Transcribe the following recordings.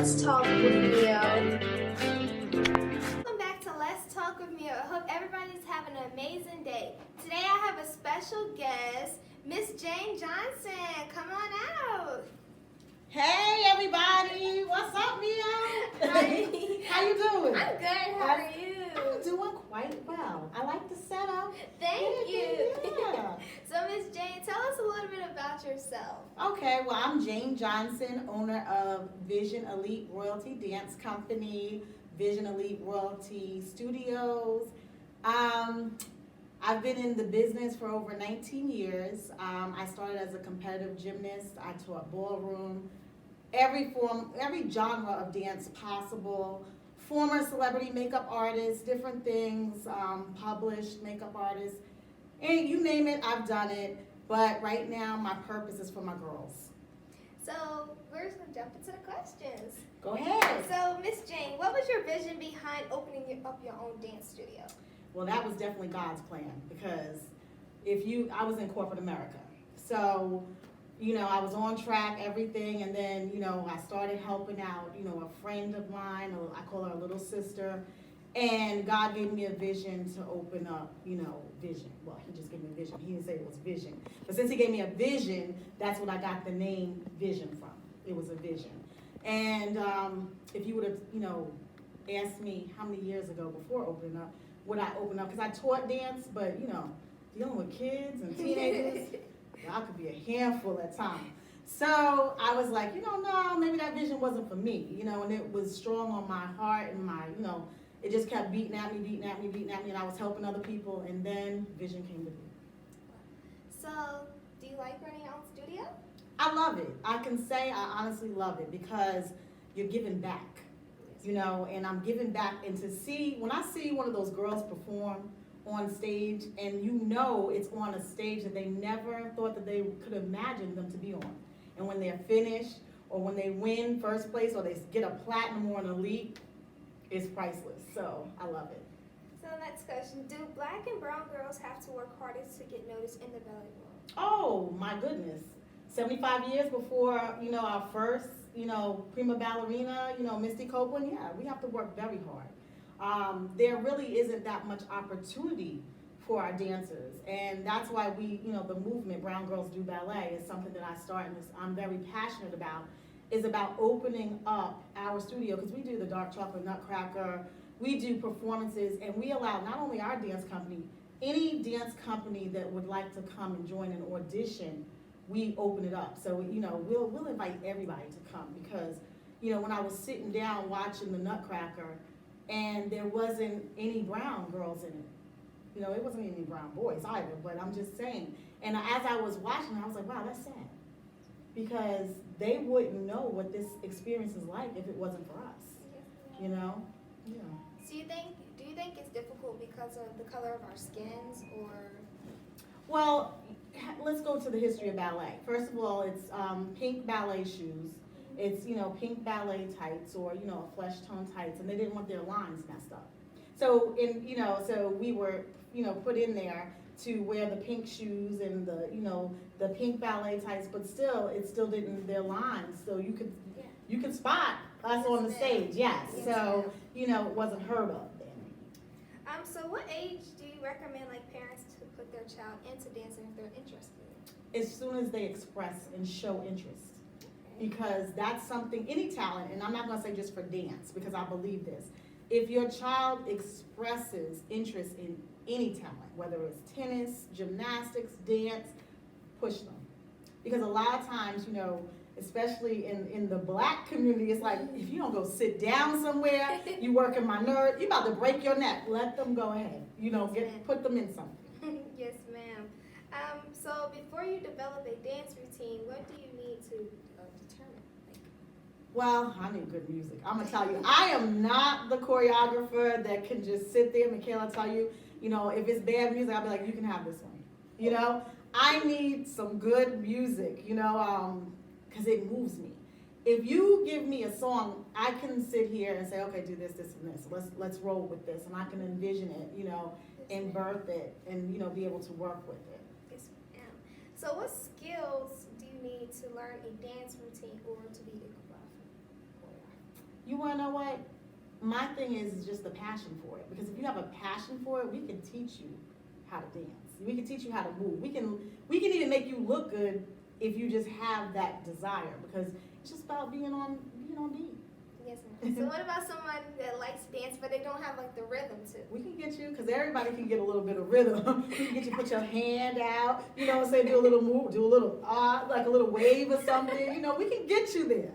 Let's Talk with Mio. Welcome back to Let's Talk with Mio. I hope everybody's having an amazing day. Today I have a special guest, Miss Jane Johnson. Come on out. Hey everybody, what's up, Mia? Hi. How you doing? I'm good. How are you? I'm doing quite well. I like the setup. Thank you. Yeah. So, Miss Jane, tell us a little bit about yourself. Okay, well, I'm Jane Johnson, owner of Vision Elite Royalty Dance Company, Vision Elite Royalty Studios. I've been in the business for over 19 years. I started as a competitive gymnast. I taught ballroom, every genre of dance possible. Former celebrity makeup artist, different things, published makeup artist. And you name it, I've done it. But right now, my purpose is for my girls. So, we're just going to jump into the questions. Go ahead. So, Miss Jane, what was your vision behind opening up your own dance studio? Well, that was definitely God's plan because I was in corporate America. So, I was on track, everything, and then, I started helping out, a friend of mine, I call her a little sister, and God gave me a vision to open up, Vision. Well, he just gave me a vision. He didn't say it was vision. But since he gave me a vision, that's what I got the name Vision from. It was a vision. And if you would have, asked me how many years ago before opening up, would I open up? Because I taught dance, but, dealing with kids and teenagers, y'all could be a handful at times. So I was like, no, maybe that vision wasn't for me, and it was strong on my heart and my, it just kept beating at me, and I was helping other people, and then vision came to be. So, do you like running your own studio? I love it. I can say I honestly love it because you're giving back, and I'm giving back, and when I see one of those girls perform on stage, and it's on a stage that they never thought that they could imagine them to be on. And when they're finished, or when they win first place, or they get a platinum or an elite, it's priceless. So I love it. So next question, do black and brown girls have to work harder to get noticed in the ballet world? Oh my goodness. 75 years before, our first, prima ballerina, Misty Copeland, yeah, we have to work very hard. There really isn't that much opportunity for our dancers. And that's why the movement, Brown Girls Do Ballet, is something that I started and I'm very passionate about, is about opening up our studio, because we do the Dark Chocolate Nutcracker, we do performances, and we allow not only our dance company, any dance company that would like to come and join an audition, we open it up. So, we'll invite everybody to come because, when I was sitting down watching the Nutcracker and there wasn't any brown girls in it. It wasn't any brown boys either, but I'm just saying. And as I was watching, I was like, wow, that's sad. Because they wouldn't know what this experience is like if it wasn't for us, Yeah. So do you think it's difficult because of the color of our skins, or? Well, let's go to the history of ballet. First of all, it's pink ballet shoes. It's, pink ballet tights or, flesh tone tights, and they didn't want their lines messed up. So, so we were, put in there to wear the pink shoes and the pink ballet tights, but it still didn't, their lines, so you could spot us on the stage, yes. So, it wasn't heard of then. So what age do you recommend parents to put their child into dancing if they're interested? As soon as they express and show interest. Because that's something, any talent, and I'm not gonna say just for dance, because I believe this. If your child expresses interest in any talent, whether it's tennis, gymnastics, dance, push them. Because a lot of times, especially in the black community, it's like, if you don't go sit down somewhere, you working my nerve, you about to break your neck. Let them go ahead. Put them in something. Yes, ma'am. So before you develop a dance routine, what do you need to determine? Well, I need good music. I'm gonna tell you, I am not the choreographer that can just sit there. Michaela tell you, if it's bad music, I'll be like, you can have this one. I need some good music, because it moves me. If you give me a song, I can sit here and say, okay, do this, this, and this. Let's roll with this, and I can envision it, and birth it, and be able to work with it. Yes, ma'am. So what skills do you need to learn a dance routine or to be a choreographer? You wanna know what? My thing is just the passion for it. Because if you have a passion for it, we can teach you how to dance. We can teach you how to move. We can even make you look good if you just have that desire. Because it's just about being on beat. Yes, ma'am. So what about someone that likes to dance but they don't have like the rhythm to? We can get you, because everybody can get a little bit of rhythm. We can get you to put your hand out, you know, say do a little move, do a little like a little wave or something. You know, we can get you there.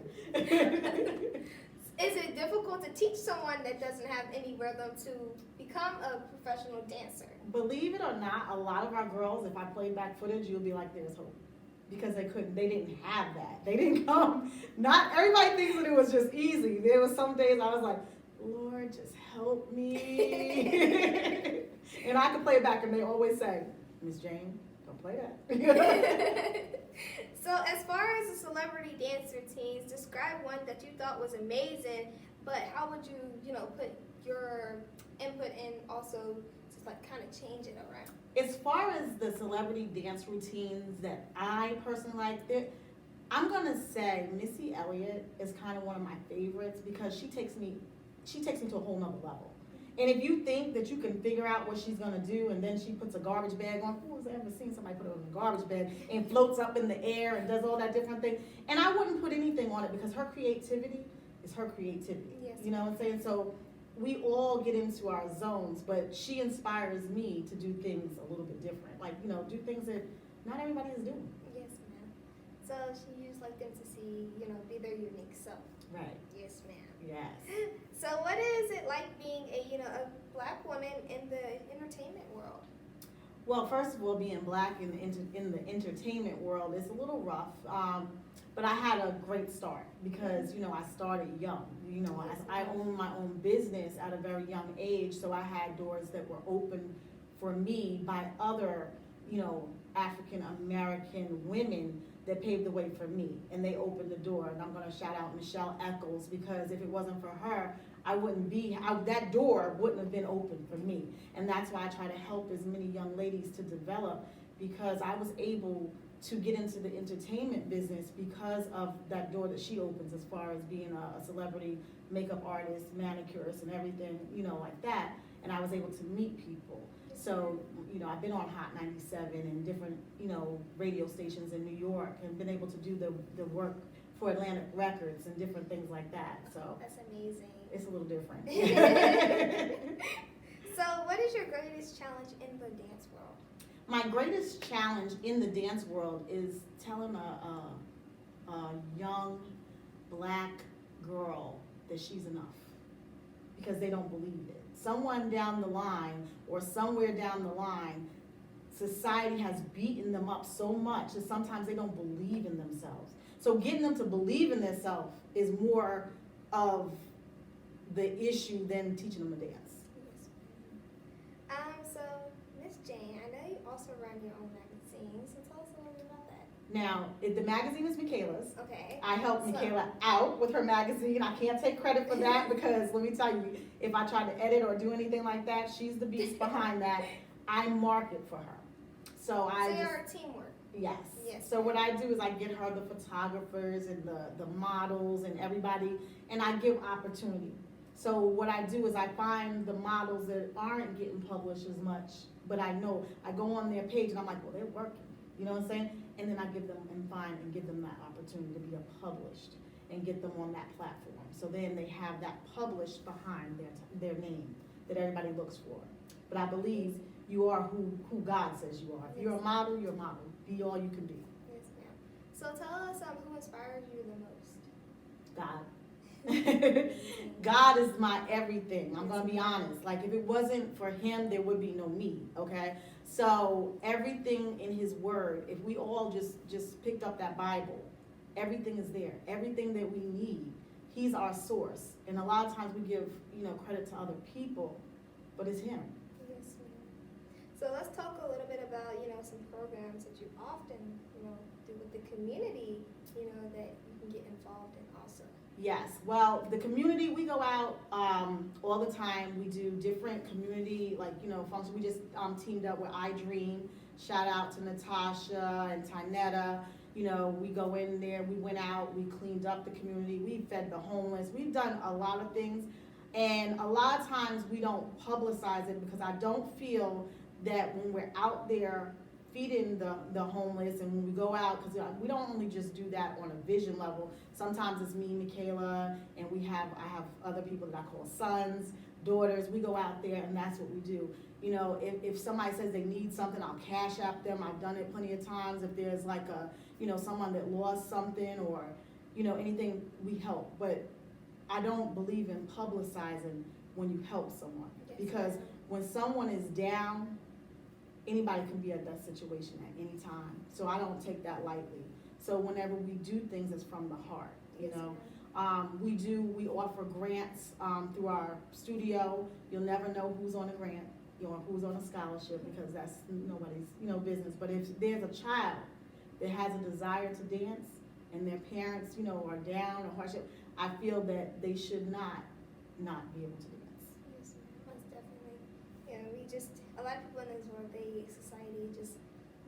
Is it difficult to teach someone that doesn't have any rhythm to become a professional dancer? Believe it or not, a lot of our girls, if I played back footage, you'll be like, there's hope. Because they didn't have that. They didn't come, not everybody thinks that it was just easy. There was some days I was like, Lord, just help me. And I could play it back and they always say, Miss Jane, don't play that. So as far as the celebrity dance routines, describe one that you thought was amazing, but how would you, put your input in also to like kind of change it around? As far as the celebrity dance routines that I personally like, I'm gonna say Missy Elliott is kind of one of my favorites because she takes me to a whole nother level. And if you think that you can figure out what she's gonna do and then she puts a garbage bag on, who has ever seen somebody put it on a garbage bag and floats up in the air and does all that different thing? And I wouldn't put anything on it because her creativity is her creativity. Yes. You know what I'm saying? So we all get into our zones, but she inspires me to do things a little bit different. Like, do things that not everybody is doing. Yes, ma'am. So she used like them to see, be their unique self. Right. Yes, ma'am. Yes. So what is it like being a black woman in the entertainment world? Well, first of all, being black in the entertainment world is a little rough. But I had a great start because, I started young. I owned my own business at a very young age, so I had doors that were open for me by other, African American women that paved the way for me, and they opened the door. And I'm going to shout out Michelle Eccles, because if it wasn't for her, that door wouldn't have been open for me. And that's why I try to help as many young ladies to develop, because I was able to get into the entertainment business because of that door that she opens, as far as being a celebrity makeup artist, manicurist, and everything, like that. And I was able to meet people. So, I've been on Hot 97 and different, radio stations in New York, and been able to do the work for Atlantic Records and different things like that. So that's amazing. It's a little different. So what is your greatest challenge in the dance world? My greatest challenge in the dance world is telling a young black girl that she's enough, because they don't believe it. Someone down the line, or somewhere down the line, society has beaten them up so much that sometimes they don't believe in themselves. So getting them to believe in themselves is more of the issue than teaching them to dance. So Miss Jane, I know you also run your own magazine, so tell us a little bit about that. Now, the magazine is Michaela's. Okay. I helped Michaela out with her magazine. I can't take credit for that because let me tell you, if I try to edit or do anything like that, she's the beast behind that. I market for her. So you're a teamwork. Yes. Yes. So what I do is I get her the photographers and the models and everybody, and I give opportunity. So what I do is I find the models that aren't getting published as much, but I know, I go on their page and I'm like, well, they're working. You know what I'm saying? And then I give them and give them that opportunity to be published and get them on that platform. So then they have that published behind their name that everybody looks for. But I believe you are who God says you are. If you're a model, you're a model. Be all you can be. Yes, ma'am. So tell us who inspires you the most. God. God is my everything. I'm gonna be honest. Like, if it wasn't for him, there would be no me, okay? So everything in his word, if we all just picked up that Bible, everything is there. Everything that we need, he's our source. And a lot of times we give, credit to other people, but it's him. Yes, ma'am. So let's talk a little bit about, some programs that you often, do with the community, that you can get involved in also. Yes, well, the community, we go out all the time. We do different community, functions. We just teamed up with I Dream. Shout out to Natasha and Tynetta. We go in there, we went out, we cleaned up the community, we fed the homeless, we've done a lot of things. And a lot of times we don't publicize it because I don't feel that when we're out there feeding the homeless and when we go out, because we don't only just do that on a vision level. Sometimes it's me, Michaela, and I have other people that I call sons, daughters. We go out there and that's what we do. If somebody says they need something, I'll cash app them. I've done it plenty of times. If there's like someone that lost something or, anything, we help. But I don't believe in publicizing when you help someone. Because when someone is down, anybody can be at that situation at any time. So I don't take that lightly. So whenever we do things, it's from the heart, We offer grants through our studio. You'll never know who's on a grant, who's on a scholarship, because that's nobody's, business. But if there's a child that has a desire to dance and their parents, are down or hardship, I feel that they should not be able to dance. Yes, most definitely. A lot of people in this world, society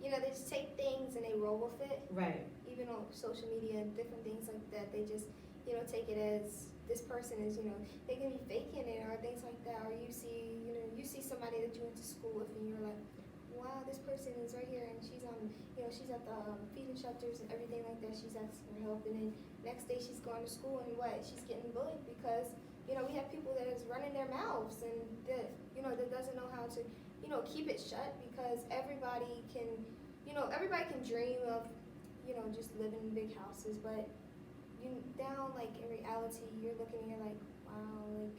they just take things and they roll with it. Right. Even on social media and different things like that, they just, take it as this person is, they can be faking it or things like that. Or you see somebody that you went to school with and you're like, wow, this person is right here and she's she's at the feeding shelters and everything like that. She's asking for help, and then next day she's going to school and she's getting bullied because we have people that is running their mouths and that that doesn't know how to keep it shut, because everybody can dream of just living in big houses, but down in reality you're looking and you're like, wow,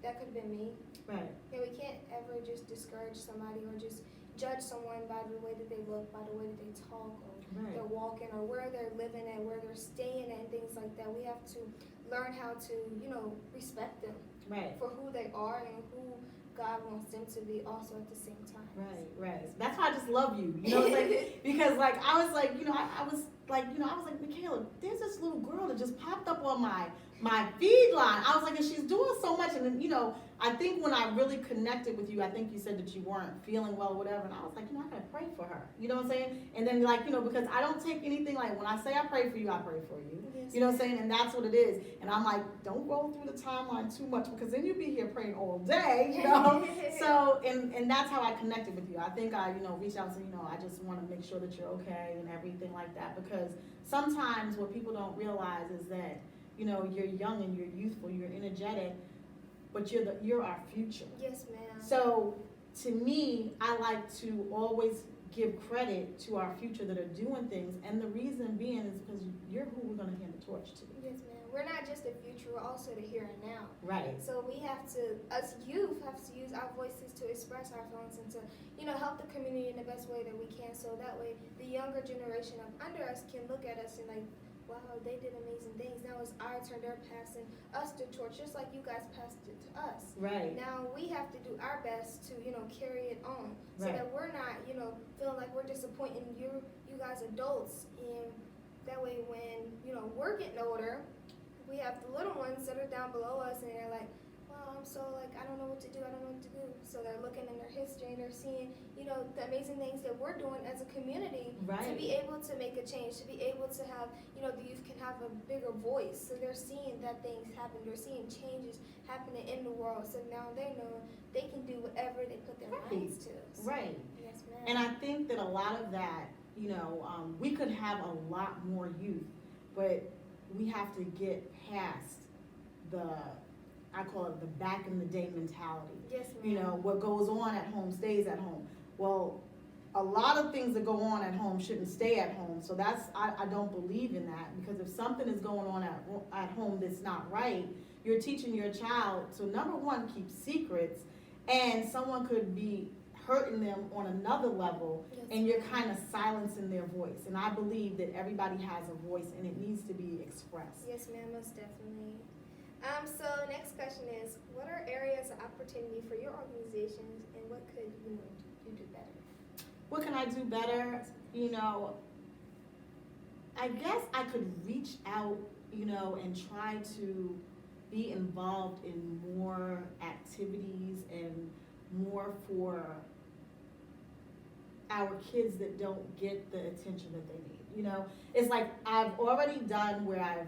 that could have been me. Right. We can't ever just discourage somebody or just judge someone by the way that they look, by the way that they talk, or they're walking, or where they're living at, where they're staying at, and things like that. We have to learn how to, respect them for who they are and who God wants them to be also at the same time. Right. That's why I just love you. Because I was like, I was like, Michaela, there's this little girl that just popped up on my feed line. I was like, and she's doing so much. And then, I think when I really connected with you, I think you said that you weren't feeling well or whatever. And I was like, I gotta pray for her. You know what I'm saying? And then because I don't take anything when I say I pray for you, I pray for you. Yes. You know what I'm saying? And that's what it is. And I'm like, don't roll through the timeline too much, because then you'll be here praying all day, So, and that's how I connected with you. I think I, reached out and said, I just want to make sure that you're okay and everything like that. Because sometimes what people don't realize is that, you're young and you're youthful, you're energetic, but you're our future. Yes, ma'am. So to me, I like to always give credit to our future that are doing things, and the reason being is because you're who we're going to hand the torch to. Yes, ma'am. We're not just the future, we're also the here and now. Right. So we have to, us youth, have to use our voices to express our feelings and to, help the community in the best way that we can. So that way, the younger generation up under us can look at us and wow, they did amazing things. Now it's our turn. They're passing us the torch, just like you guys passed it to us. Right. Now we have to do our best to, carry it on, so that we're not, feeling like we're disappointing you guys adults. And that way, when we're getting older, we have the little ones that are down below us, and they're like, wow, I'm so I don't know what to do. I don't know what to do. So they're looking in their history and they're seeing, the amazing things that we're doing as a community to be able to make a change, to be able to have, the youth can have a bigger voice. So they're seeing that things happen. They're seeing changes happening in the world. So now they know they can do whatever they put their minds to. So, right. Yes, ma'am. And I think that a lot of that, we could have a lot more youth, but we have to get past I call it the back in the day mentality. Yes, ma'am. What goes on at home stays at home. Well, a lot of things that go on at home shouldn't stay at home. So I don't believe in that, because if something is going on at home that's not right, you're teaching your child to, number one, keep secrets, and someone could be hurting them on another level, and you're kind of silencing their voice. And I believe that everybody has a voice and it needs to be expressed. Yes, ma'am, most definitely. So next question is, what are areas of opportunity for your organizations, and what could you do better? What can I do better? I guess I could reach out, and try to be involved in more activities and more for our kids that don't get the attention that they need. you know? It's like I've already done where I've,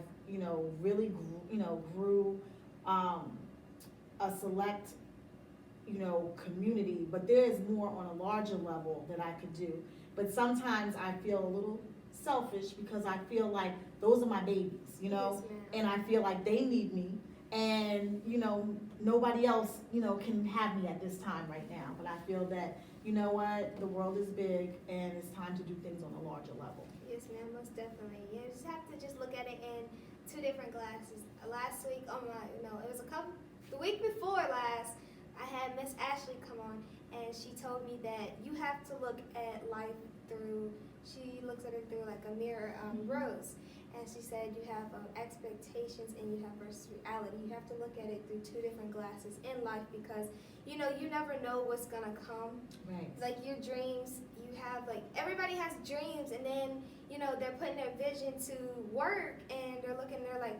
really grew a select, community, but there is more on a larger level that I could do. But sometimes I feel a little selfish because I feel like those are my babies, Yes, ma'am. and I feel like they need me, and nobody else can have me at this time right now. But I feel that what, the world is big and it's time to do things on a larger level. Yes, ma'am, most definitely. You just have to just look at it in two different glasses. Last week, it was the week before last, I had Miss Ashley come on, and she told me that you have to look at life she looks at it through like a mirror rose. And she said you have expectations and you have versus reality. You have to look at it through two different glasses in life because, you never know what's going to come. Right. Like your dreams, you have everybody has dreams and then, they're putting their vision to work and they're like,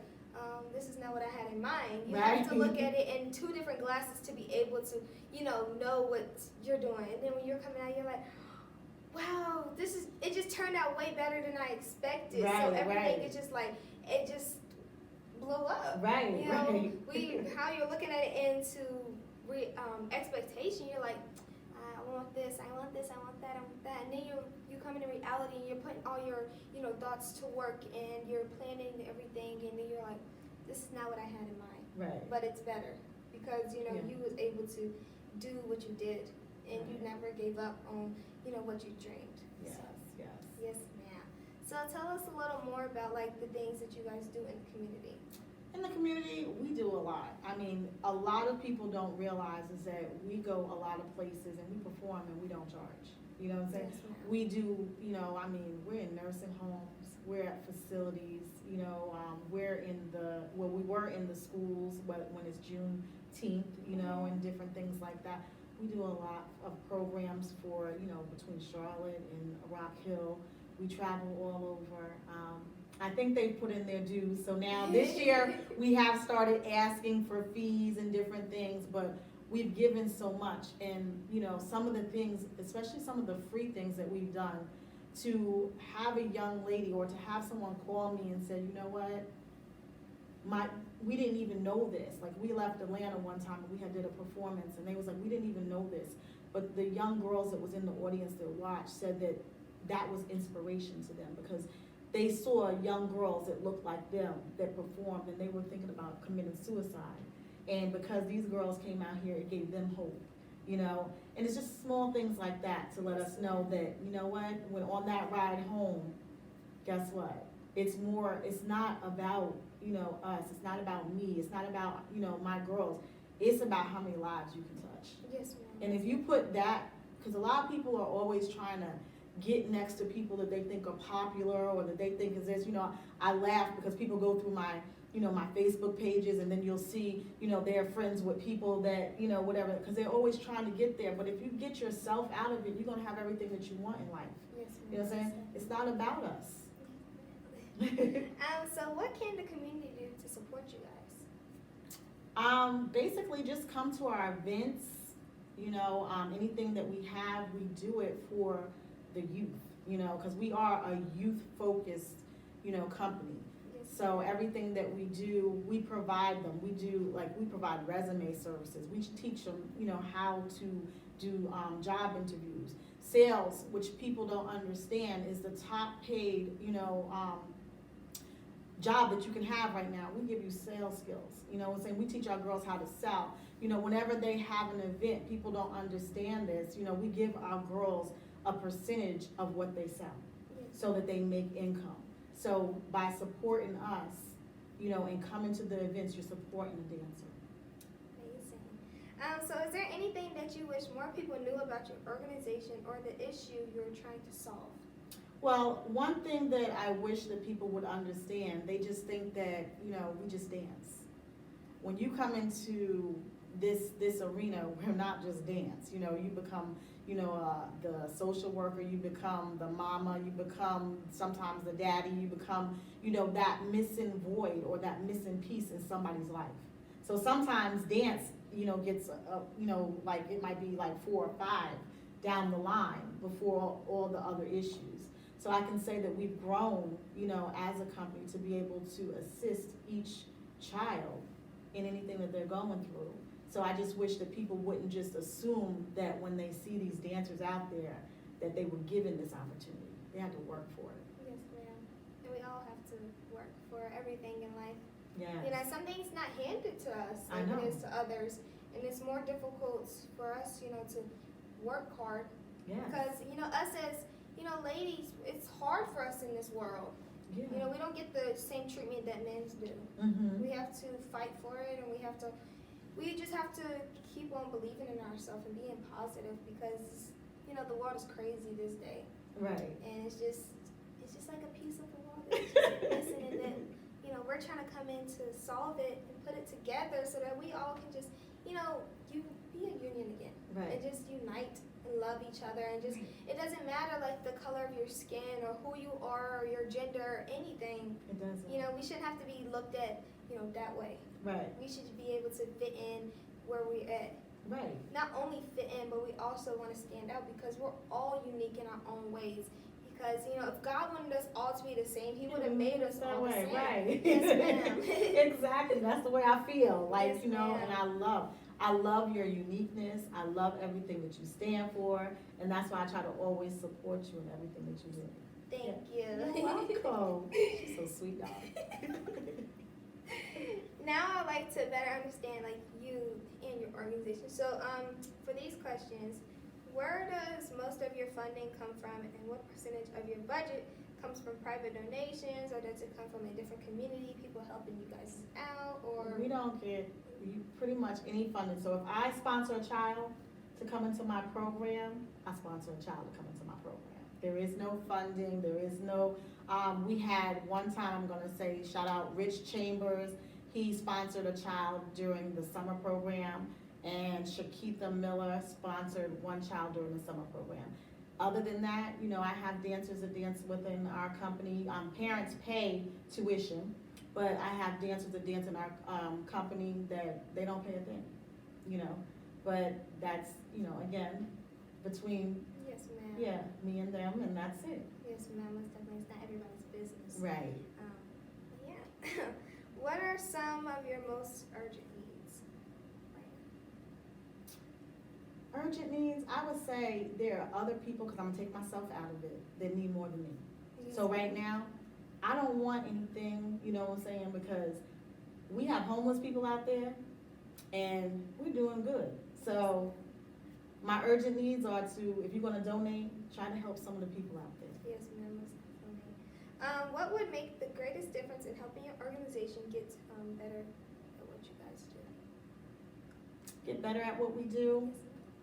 this is not what I had in mind. You Right. have to look at it in two different glasses to be able to, know what you're doing. And then when you're coming out, you're like, wow, it just turned out way better than I expected. Right, so everything right. is just it just blew up. Right, right. How you're looking at it into expectation, you're like, I want this, I want this, I want that, I want that. And then you come into reality and you're putting all your, thoughts to work and you're planning everything and then you're like, this is not what I had in mind. Right. But it's better because, Yeah. you was able to do what you did and you Right. never gave up on, what you dreamed. Yes, So, yes. yes, ma'am. So tell us a little more about the things that you guys do in the community. In the community, we do a lot. I mean, a lot of people don't realize is that we go a lot of places and we perform and we don't charge. You know what I'm saying? Yes, ma'am. We do, we're in nursing homes, we're at facilities, we were in the schools when it's Juneteenth, and different things like that. We do a lot of programs for, between Charlotte and Rock Hill. We travel all over. I think they put in their dues. So now this year we have started asking for fees and different things, but we've given so much. And, some of the things, especially some of the free things that we've done, to have a young lady or to have someone call me and say, you know what, we didn't even know this. Like, we left Atlanta one time and we did a performance and they was like, we didn't even know this. But the young girls that was in the audience that watched said that was inspiration to them because they saw young girls that looked like them that performed and they were thinking about committing suicide. And because these girls came out here, it gave them hope, And it's just small things like that to let us know that, when on that ride home, guess what? It's not about, us. It's not about me. It's not about, my girls. It's about how many lives you can touch. Yes, ma'am. And if you put that, because a lot of people are always trying to get next to people that they think are popular or that they think is this, I laugh because people go through my Facebook pages and then you'll see, they're friends with people that, whatever, because they're always trying to get there. But if you get yourself out of it, you're going to have everything that you want in life. Yes, ma'am. You know what I'm saying? It's not about us. So what can the community do to support you guys? Basically just come to our events, anything that we have, we do it for the youth, because we are a youth-focused, company. Yes. So everything that we do, we provide them. We provide resume services. We teach them, how to do job interviews. Sales, which people don't understand, is the top paid, job that you can have right now. We give you sales skills. We teach our girls how to sell. Whenever they have an event, people don't understand this. We give our girls a percentage of what they sell so that they make income. So by supporting us, and coming to the events, you're supporting the dancer. Amazing. So is there anything that you wish more people knew about your organization or the issue you're trying to solve? Well, one thing that I wish that people would understand, they just think that, we just dance. When you come into this arena, we're not just dance. You become, the social worker, you become the mama, you become sometimes the daddy, you become, that missing void or that missing piece in somebody's life. So sometimes dance, gets, it might be like 4 or 5 down the line before all the other issues. So I can say that we've grown, you know, as a company to be able to assist each child in anything that they're going through. So I just wish that people wouldn't just assume that when they see these dancers out there, that they were given this opportunity. They had to work for it. Yes, ma'am. And we all have to work for everything in life. Yeah. You know, something's not handed to us I like know. it is to others. And it's more difficult for us, you know, to work hard. Yeah. Because, you know, us as, you know, ladies, it's hard for us in this world. Yeah. You know, we don't get the same treatment that men do. Mm-hmm. We have to fight for it, and we just have to keep on believing in ourselves and being positive because, you know, the world is crazy this day. Right. And it's just like a piece of the world that's just missing, and then, you know, we're trying to come in to solve it and put it together so that we all can just, you know, be a union again. Right. And just unite and love each other, and just, it doesn't matter like the color of your skin or who you are or your gender or anything. It doesn't. You know, we shouldn't have to be looked at, you know, that way. Right. We should be able to fit in where we're at. Right. Not only fit in, but we also want to stand out because we're all unique in our own ways. Because, you know, if God wanted us all to be the same, He would have made us that all the way. same. Right. Yes, ma'am. Exactly. That's the way I feel. Like, Yes, you know, ma'am. and I love your uniqueness. I love everything that you stand for. And that's why I try to always support you in everything that you do. Thank You're you. welcome. She's so sweet, dog. Now I'd like to better understand like you and your organization. So for these questions, where does most of your funding come from, and what percentage of your budget comes from private donations, or does it come from a different community, people helping you guys out, or? We don't get pretty much any funding. So if I sponsor a child to come into my program, I sponsor a child to come into my program. There is no funding. There is no, we had one time, I'm gonna say, shout out Rich Chambers. He sponsored a child during the summer program, and Shakitha Miller sponsored one child during the summer program. Other than that, you know, I have dancers that dance within our company. Parents pay tuition, but I have dancers that dance in our company that they don't pay a thing, you know. But that's, you know, again, between, Yes, ma'am. yeah, me and them, and that's it. Yes, ma'am. Most definitely, it's not everybody's business. Right. Yeah. What are some of your most urgent needs? Urgent needs, I would say there are other people, because I'm gonna take myself out of it, that need more than me. So right now, I don't want anything, you know what I'm saying, because we have homeless people out there, and we're doing good. So my urgent needs are to, if you're gonna donate, try to help some of the people out there. Yes, ma'am, most definitely. What would make the greatest difference in helping your organization get better at what you guys do? Get better at what we do.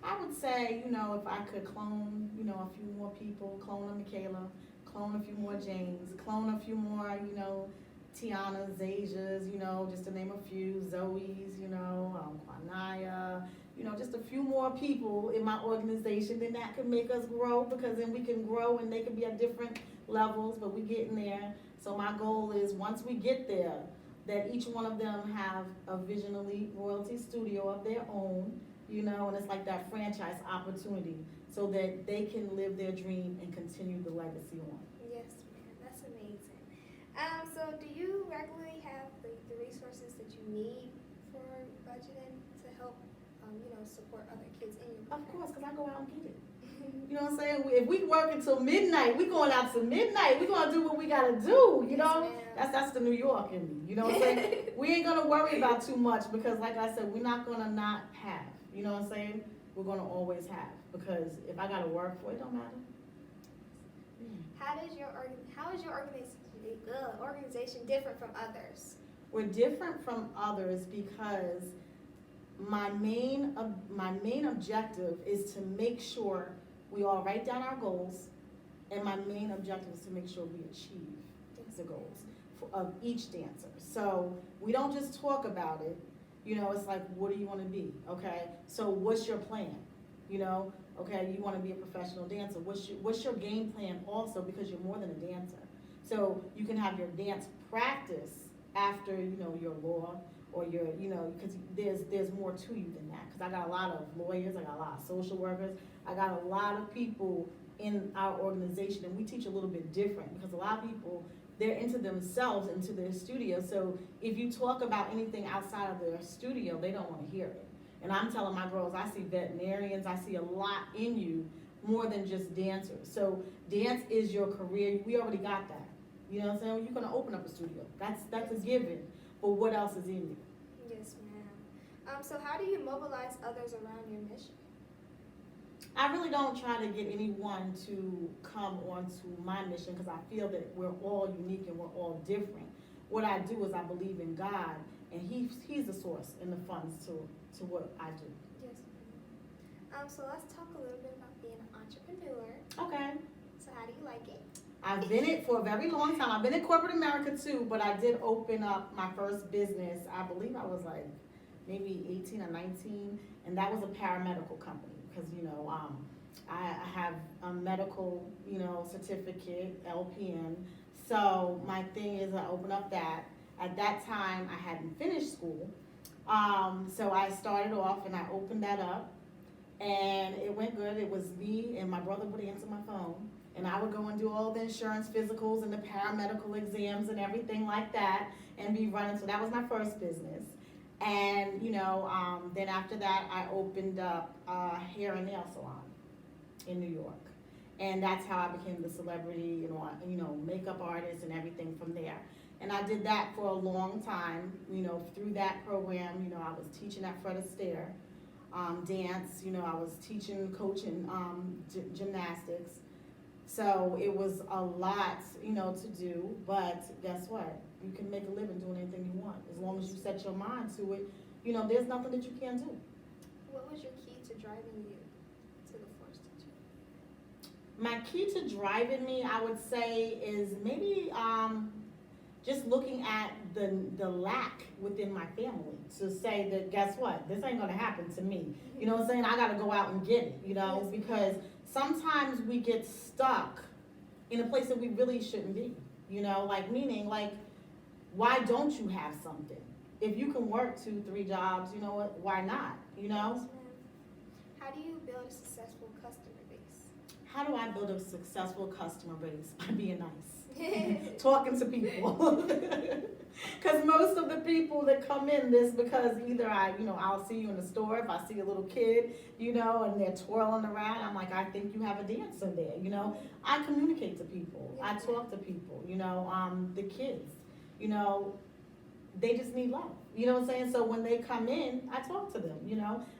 I would say, you know, if I could clone, you know, a few more people, clone a Michaela, clone a few more James, clone a few more, you know, Tiana's, Asia's, you know, just to name a few, Zoe's, you know, Kwanaya, you know, just a few more people in my organization, then that could make us grow, because then we can grow and they can be at different levels, but we getting there. So my goal is, once we get there, that each one of them have a Vision Elite royalty studio of their own, you know, and it's like that franchise opportunity, so that they can live their dream and continue the legacy on. Yes, ma'am, that's amazing. So do you regularly have the resources that you need for budgeting to help, you know, support other kids in your program? Of course, because I go out and get it. You know what I'm saying? If we work until midnight, we going out to midnight. We gonna do what we gotta do, you know? Yes, That's the New York in me, you know what I'm saying? We ain't gonna worry about too much, because like I said, we're not gonna not have, you know what I'm saying? We're gonna always have, because if I gotta work for it, don't matter. How is your organization different from others? We're different from others because my main objective is to make sure we all write down our goals, and my main objective is to make sure we achieve the goals of each dancer. So we don't just talk about it, you know, it's like, what do you want to be, okay? So what's your plan, you know? Okay, you want to be a professional dancer. What's your game plan also, because you're more than a dancer. So you can have your dance practice after, you know, your law, or your, you know, because there's more to you than that. Because I got a lot of lawyers, I got a lot of social workers, I got a lot of people in our organization, and we teach a little bit different because a lot of people, they're into themselves, into their studio. So if you talk about anything outside of their studio, they don't want to hear it. And I'm telling my girls, I see veterinarians, I see a lot in you more than just dancers. So dance is your career. We already got that. You know what I'm saying? You're gonna open up a studio. That's a given. But what else is in you? Yes, ma'am. So how do you mobilize others around your mission? I really don't try to get anyone to come onto my mission because I feel that we're all unique and we're all different. What I do is I believe in God, and He's the source and the funds to what I do. Yes, ma'am. So let's talk a little bit about being an entrepreneur. Okay. So how do you like it? I've been it for a very long time. I've been in corporate America too, but I did open up my first business. I believe I was like maybe 18 or 19, and that was a paramedical company because, I have a medical, certificate, LPN. So my thing is I opened up that. At that time, I hadn't finished school. So I started off and I opened that up, and it went good. It was me and my brother would answer my phone, and I would go and do all the insurance physicals and the paramedical exams and everything like that and be running. So that was my first business. And, then after that, I opened up a hair and nail salon in New York. And that's how I became the celebrity, makeup artist and everything from there. And I did that for a long time, through that program. I was teaching at Fred Astaire, dance, I was teaching, coaching gymnastics. So it was a lot, to do, but guess what? You can make a living doing anything you want. As long as you set your mind to it, there's nothing that you can't do. What was your key to driving you to the force teacher? My key to driving me, I would say, is maybe just looking at the lack within my family to say that, guess what? This ain't gonna happen to me. You know what I'm saying? I gotta go out and get it, Yes. because sometimes we get stuck in a place that we really shouldn't be, meaning, why don't you have something? If you can work 2-3 jobs, you know what, why not, Yes, ma'am. How do you build a successful customer base? How do I build a successful customer base? By being nice. Talking to people. Because most of the people that come in this, because either I'll see you in the store, if I see a little kid, and they're twirling around, I'm like, I think you have a dancer there, I communicate to people. I talk to people, the kids, they just need love. You know what I'm saying? So when they come in, I talk to them,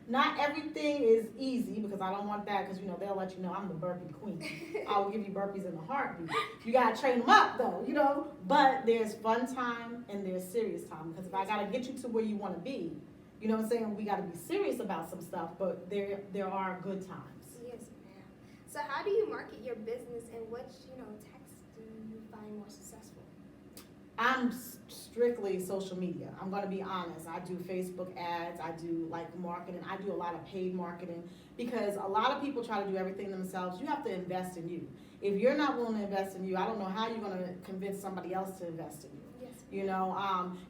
Not everything is easy because I don't want that because, they'll let you know I'm the burpee queen. I will give you burpees in a heartbeat. You got to train them up though, But there's fun time and there's serious time because if I got to get you to where you want to be, you know what I'm saying? We got to be serious about some stuff, but there are good times. Yes, ma'am. So how do you market your business and which, texts do you find more successful? I'm strictly social media. I'm going to be honest. I do Facebook ads. I do marketing. I do a lot of paid marketing because a lot of people try to do everything themselves. You have to invest in you. If you're not willing to invest in you, I don't know how you're going to convince somebody else to invest in you. Yes.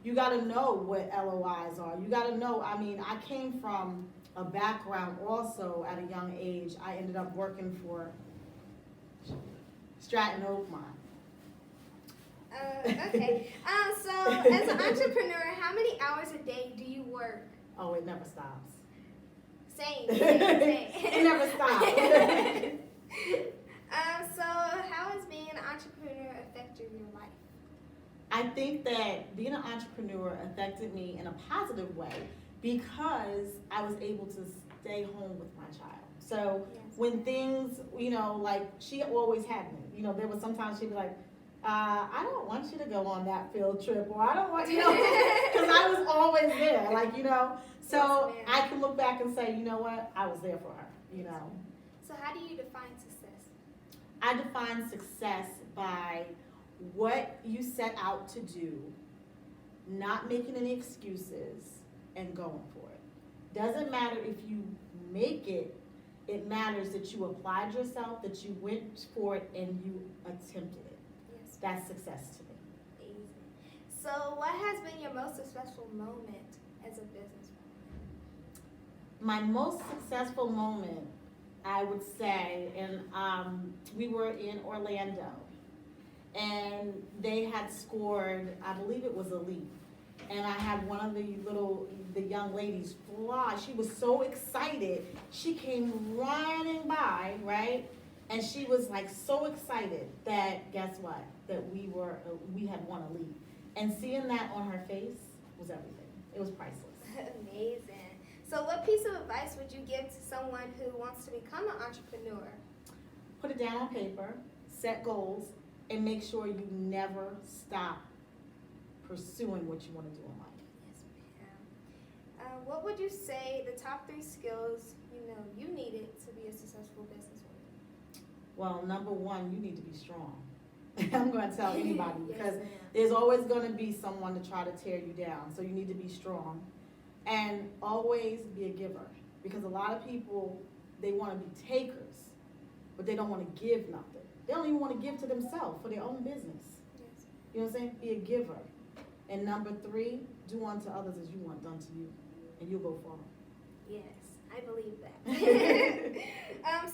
You got to know what LOIs are. You got to know. I came from a background also at a young age. I ended up working for Stratton Oakmont. Okay. So as an entrepreneur, how many hours a day do you work? Oh, it never stops. Same. It never stops. So how has being an entrepreneur affected your life? I think that being an entrepreneur affected me in a positive way because I was able to stay home with my child. So Yes. when things, she always had me. There was sometimes she'd be like, I don't want you to go on that field trip, or I don't want because I was always there, So Yes, I can look back and say, you know what, I was there for her, So how do you define success? I define success by what you set out to do, not making any excuses, and going for it. Doesn't matter if you make it, it matters that you applied yourself, that you went for it, and you attempted it. Yes. That's success to me. Easy. So what has been your most successful moment as a businesswoman? My most successful moment I would say, and we were in Orlando, and they had scored, I believe it was Elite, and I had one of the young ladies fly. She was so excited. She came running by, right? And she was like so excited that, guess what? That we had won Elite. And seeing that on her face was everything. It was priceless. Amazing. So what piece of advice would you give to someone who wants to become an entrepreneur? Put it down on paper, set goals, and make sure you never stop pursuing what you want to do in life. Yes, ma'am. What would you say the top 3 skills you needed to be a successful businesswoman? Well, number 1, you need to be strong. I'm going to tell anybody because Yes, ma'am. there's always going to be someone to try to tear you down. So you need to be strong and always be a giver, because a lot of people, they want to be takers, but they don't want to give nothing. They don't even want to give to themselves for their own business. Yes. You know what I'm saying? Be a giver. And number 3, do unto others as you want done to you, and you'll go far. Yes, I believe that.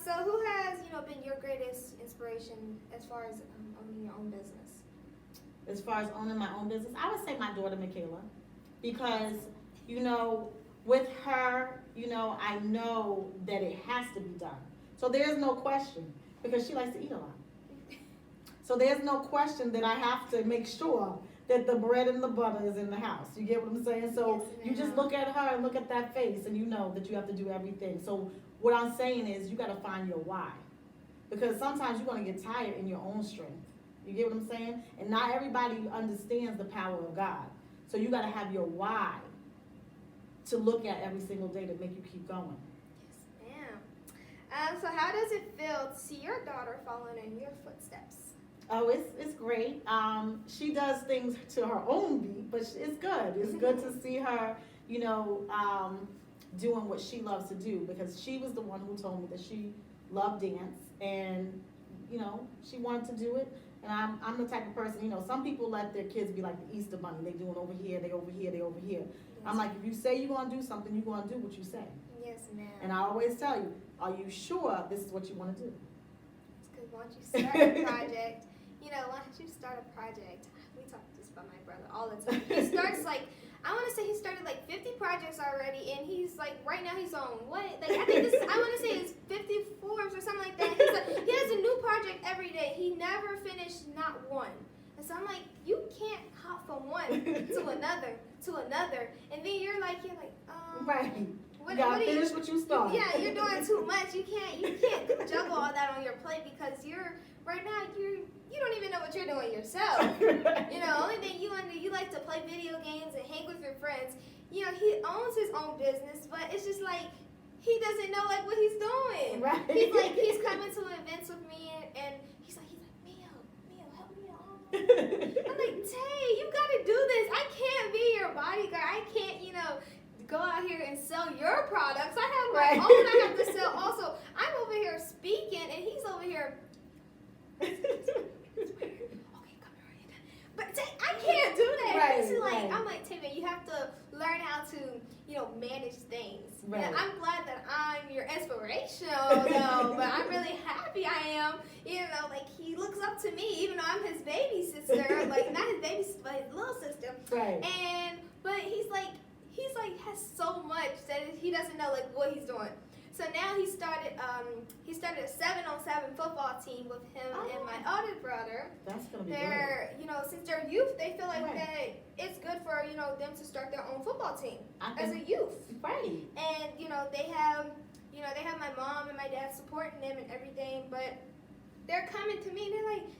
So who has, been your greatest inspiration as far as owning your own business? As far as owning my own business, I would say my daughter, Michaela, because, with her, I know that it has to be done. So there's no question, because she likes to eat a lot. So there's no question that I have to make sure that the bread and the butter is in the house. You get what I'm saying? So Yes, you just ma'am. look at her and look at that face, and you know that you have to do everything. So what I'm saying is you got to find your why. Because sometimes you're going to get tired in your own strength. You get what I'm saying? And not everybody understands the power of God. So you got to have your why to look at every single day to make you keep going. Yes, ma'am. So how does it feel to see your daughter following in your footsteps? Oh, it's great. She does things to her own beat, but it's good. It's good to see her, doing what she loves to do, because she was the one who told me that she loved dance, and, she wanted to do it. And I'm the type of person, some people let their kids be like the Easter Bunny. They doing over here, they over here, they over here. Yes. I'm like, if you say you're going to do something, you're going to do what you say. Yes, ma'am. And I always tell you, are you sure this is what you want to do? Because once you start a project, once you start a project, we talk this about my brother all the time. He starts I want to say he started 50 projects already, and he's right now he's on what? I think I want to say it's 54 or something like that. He has a new project every day. He never finished not one. And so I'm like, you can't hop from one to another, and then you're like, Right. What, you gotta what finish what you started. Yeah, you're doing too much. You can't juggle all that on your plate, because right now you don't even know what you're doing yourself. Only thing you like to play video games and hang with your friends. He owns his own business, but it's just he doesn't know what he's doing. Right. He's coming to events with me, and he's like Mio, help me out. I'm like, Tay, you gotta do this. I can't be your bodyguard. I can't, go out here and sell your products. I have my own I have to sell also. I'm over here speaking, and he's over here. Okay, come here. But Tay, I can't do that. Right, It's right. I'm like, Tay, man, you have to learn how to, manage things. Right. And I'm glad that I'm your inspirational, though. But I'm really happy I am. He looks up to me, even though I'm his baby sister. Not his baby sister, but his little sister. Right. But he's has so much that he doesn't know what he's doing. So now he started a 7-on-7 football team with him and my older brother. That's gonna be They're since they're youth, they feel like Right. that it's good for them to start their own football team I as a think- youth. Right. And they have my mom and my dad supporting them and everything, but they're coming to me.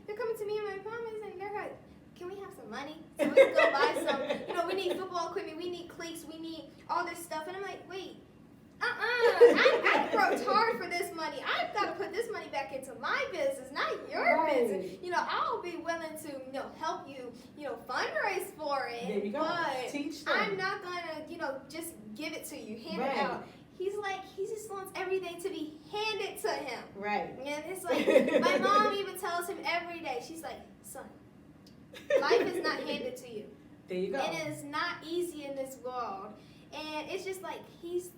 They're coming to me and my mom, and they're like, can we have some money so we can go buy some? We need football equipment, we need cleats, we need all this stuff. And I'm like, wait, I worked hard for this money. I've got to put this money back into my business, not your Right. business. I'll be willing to, help you, fundraise for it. There you go. But Teach them. I'm not gonna, just give it to you, hand Right. it out. He just wants everything to be handed to him. Right. And it's my mom even tells him every day, she's like, son, life is not handed to you. There you go. It is not easy in this world. And it's just he's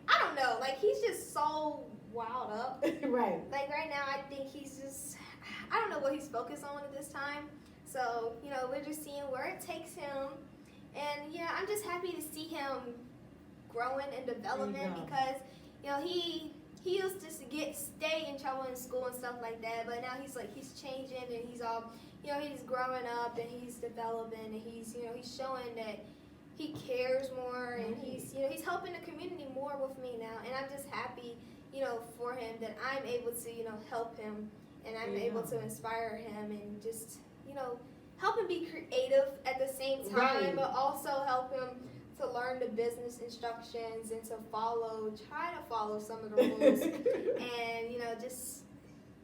I don't know, he's just so wild up. Right. Like right now, I think he's just, I don't know what he's focused on at this time. So, we're just seeing where it takes him. And, I'm just happy to see him growing and development because, he used to stay in trouble in school and stuff like that. But now he's changing and he's all, he's growing up and he's developing and he's showing that he cares more and he's helping the community more with me now. And I'm just happy, for him that I'm able to, help him and I'm able to inspire him and just, help him be creative at the same time, but also help him to learn the business instructions and to try to follow some of the rules and, just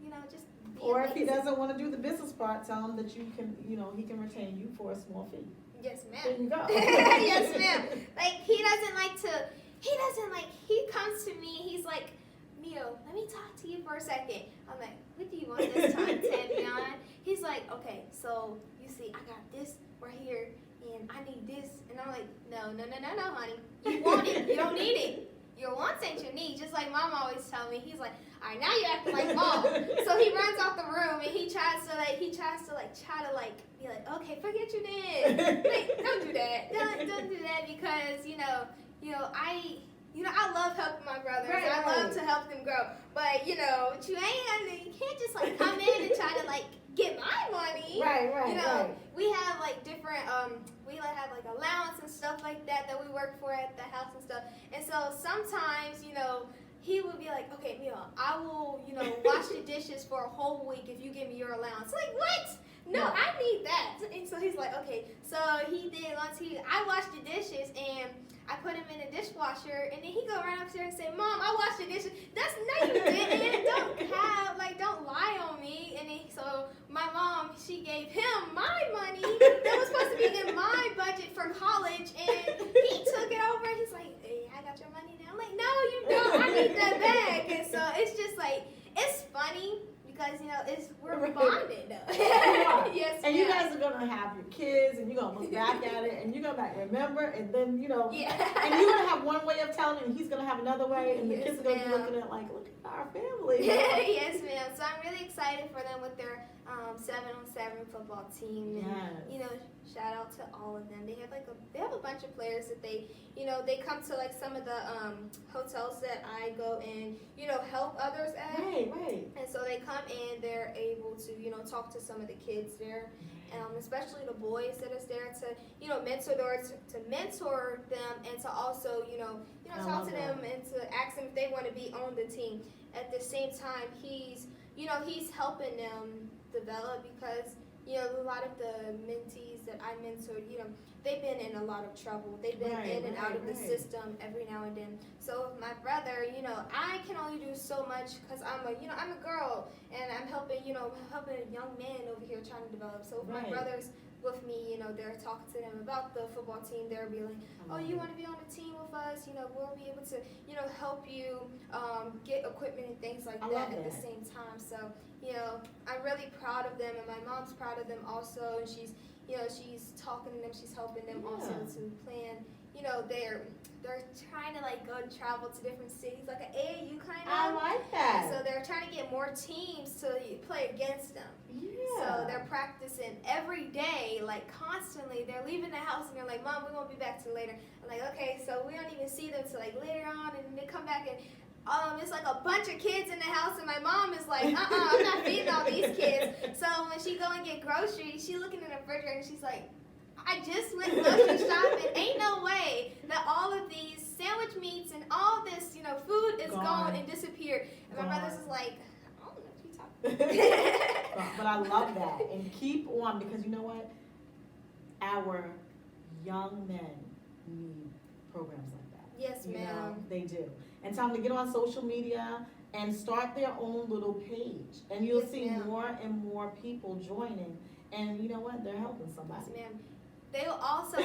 be or if he amazing. doesn't want to do the business part, tell him that you can, he can retain you for a small fee. Yes, ma'am. There you go. Yes, ma'am. He comes to me, he's like, Mio, let me talk to you for a second. I'm like, what do you want this time, Tavion? He's like, okay, so you see, I got this right here, and I need this. And I'm like, no, honey. You want it, you don't need it. Your wants ain't your needs, just like Mom always tell me. He's like, all right, now you acting like Mom. So he runs out the room, and he tries to be like, okay, forget you did. Like, don't do that. Don't do that because, I love helping my brothers. Right, I love to help them grow. But, you can't just, come in and try to, get my money. Right. We have, different, we have, allowance and stuff like that we work for at the house and stuff. And so sometimes, he would be like, okay, Mia, I will, wash the dishes for a whole week if you give me your allowance. Like, what? No, I need that. And so he's like, okay. So he did I washed the dishes and I put him in the dishwasher and then he go right upstairs and say, Mom, I washed the dishes. No, you didn't. Don't lie on me. And then, so my mom, she gave him my money that was supposed to be in my budget for college and he took it over and he's like, hey, I got your money now. I'm like, no, you don't. I need that back. And so it's just it's funny. Because, we're bonded, though. Yes, and you guys are going to have your kids, and you're going to look back at it, and you're going to remember, and then, and you're going to have one way of telling, and he's going to have another way, and the kids are going to be looking at like, look at our family. Yes, ma'am. So I'm really excited for them with their 7-on-7 football team. And, shout out to all of them. They have a bunch of players that they come to some of the hotels that I go and help others at. Right. And so they come in, they're able to talk to some of the kids there, especially the boys that is there to mentor them and to also talk to them and to ask them if they want to be on the team. At the same time, he's helping them develop because a lot of the mentees that I mentored, they've been in a lot of trouble. They've been in and out of the system every now and then. So with my brother, I can only do so much because I'm a girl and I'm helping a young man over here trying to develop. So with my brothers with me, they're talking to them about the football team. They'll be like, oh, you want to be on the team with us? We'll be able to, help you get equipment and things like that at the same time. So, I'm really proud of them, and my mom's proud of them also. And she's talking to them, she's helping them also to plan. They're trying to go and travel to different cities, like an AAU kind of. I like that. And so they're trying to get more teams to play against them. Yeah. So they're practicing every day, constantly. They're leaving the house and they're like, Mom, we won't be back till later. I'm like, okay, so we don't even see them till later on, and they come back and it's a bunch of kids in the house, and my mom is like, I'm not feeding all these kids. So when she go and get groceries, she looking in the refrigerator and she's like, I just went grocery shopping. Ain't no way that all of these sandwich meats and all this, food is gone and disappeared. And my brother's just like, I don't know what you're talking about. But I love that. And keep on, because you know what? Our young men need programs like that. Yes, ma'am. They do. And tell them to get on social media and start their own little page. And you'll see more and more people joining. And you know what? They're helping somebody. Yes, ma'am. They'll also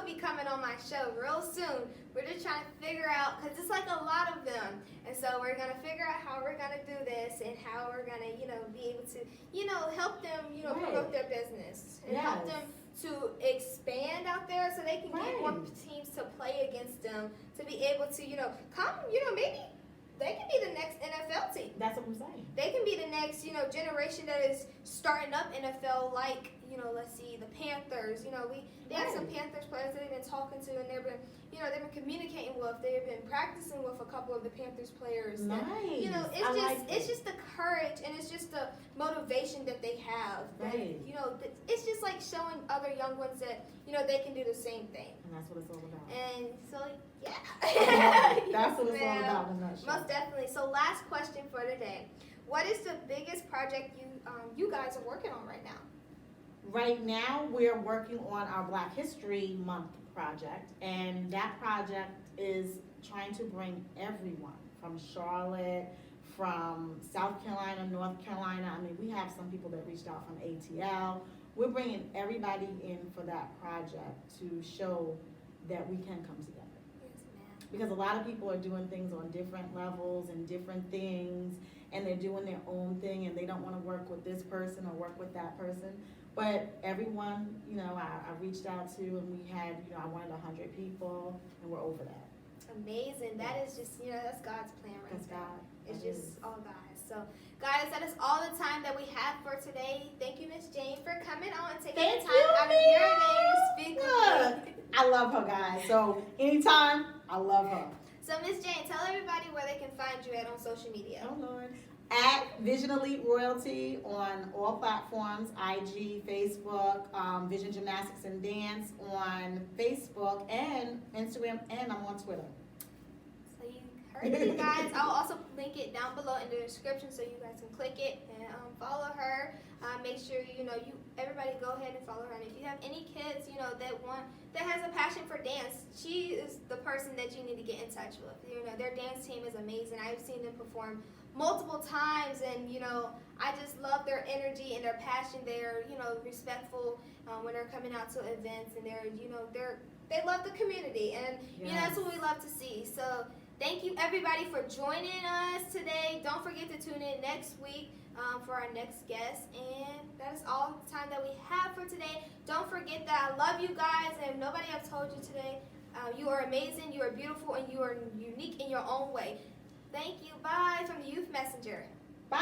be coming on my show real soon. We're just trying to figure out, because it's a lot of them. And so we're going to figure out how we're going to do this and how we're going to, be able to, help them, promote their business. And help them to expand out there so they can get more teams to play against them, to be able to, come, maybe they can be the next NFL team. That's what I'm saying. They can be the next, generation that is starting up NFL, like, let's see, the Panthers. They have some Panthers players that they've been talking to, and they've been communicating with. They've been practicing with a couple of the Panthers players. Nice. And, it's just the courage and it's just the motivation that they have. Right. It's just like showing other young ones that they can do the same thing. And that's what it's all about. And so, yeah. That's what it's all about in a nutshell. Most definitely. So, last question for today: what is the biggest project you guys are working on right now? Right now, we're working on our Black History Month project, and that project is trying to bring everyone from Charlotte, from South Carolina, North Carolina. I mean, we have some people that reached out from ATL. We're bringing everybody in for that project to show that we can come together. Yes, ma'am. Because a lot of people are doing things on different levels and different things, and they're doing their own thing, and they don't want to work with this person or work with that person. But everyone, I reached out to, and we had, I wanted 100 people, and we're over that. Amazing. That is just, that's God's plan right That's there. God. It's That just is. all God. So, guys, that is all the time that we have for today. Thank you, Miss Jane, for coming on and taking the time out of your day to speak with me. I love her, guys. So anytime, I love her. So, Miss Jane, tell everybody where they can find you at on social media. Oh, Lord. At Vision Elite Royalty on all platforms, IG, Facebook, Vision Gymnastics and Dance on Facebook and Instagram, and I'm on Twitter. So you heard it, guys. I'll also link it down below in the description so you guys can click it and follow her. Make sure everybody go ahead and follow her. And if you have any kids, that has a passion for dance, she is the person that you need to get in touch with. Their dance team is amazing. I've seen them perform multiple times, and I just love their energy and their passion. They're respectful when they're coming out to events, and they love the community, and that's what we love to see. So thank you everybody for joining us today. Don't forget to tune in next week for our next guest, and that is all the time that we have for today. Don't forget that I love you guys, and if nobody else told you today, you are amazing, you are beautiful, and you are unique in your own way. Thank you. Bye from the Youth Messenger. Bye.